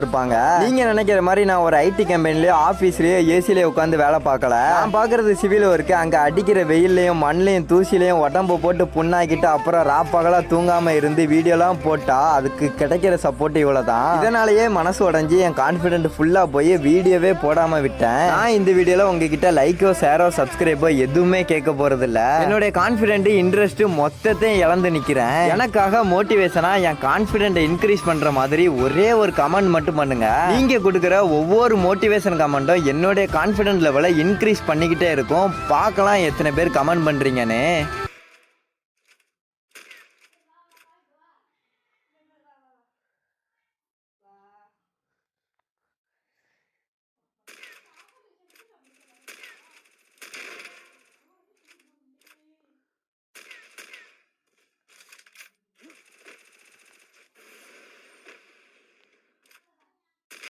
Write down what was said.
இருப்பாங்க. நீங்க நினைக்கிற மாதிரி நான் ஒரு ஐடி கம்பெனிலயோ ஆபீஸ்லயோ ஏசிலயோ உட்காந்து வேலை பார்க்கல. நான் பாக்குறது சிவில் ஒர்க். அங்க அடிக்கிற வெயிலையும் மண்ணையும் தூசிலையும் உடம்பு போட்டு புண்ணாக்கிட்டு அப்புறம் ராப்பகலா தூங்காம இருந்து வீடியோலாம் போட்டா அதுக்கு கிடைக்கிற சப்போர்ட் இவ்வளவுதான். இதனாலேயே மனசு உடைஞ்சு என் கான்பிடென்ட் ஃபுல்லா போய் வீடியோவே போடாம விட்டேன். நான் இந்த வீடியோல உங்ககிட்ட லைக்கோ ஷேரோ சப்ஸ்கிரைபோ எதுவுமே கேட்க போறது இல்ல. என்னுடைய கான்பிடென்ட் இன்ட்ரெஸ்ட் மொத்தத்தையும் இழந்து நிக்கிறேன். எனக்காக மோட்டிவேஷனா என் கான்பிடென்ட் இன்க்ரீஸ் பண்ற மாதிரி ஒரே ஒரு கமெண்ட் மட்டும் பண்ணுங்க. நீங்க கொடுக்கிற ஒவ்வொரு மோட்டிவேஷன் கமெண்ட்டும் என்னுடைய கான்ஃபிடன்ஸ் லெவலை இன்க்ரீஸ் பண்ணிக்கிட்டே இருக்கும். பார்க்கலாம் எத்தனை பேர் கமெண்ட் பண்றீங்கன்னு.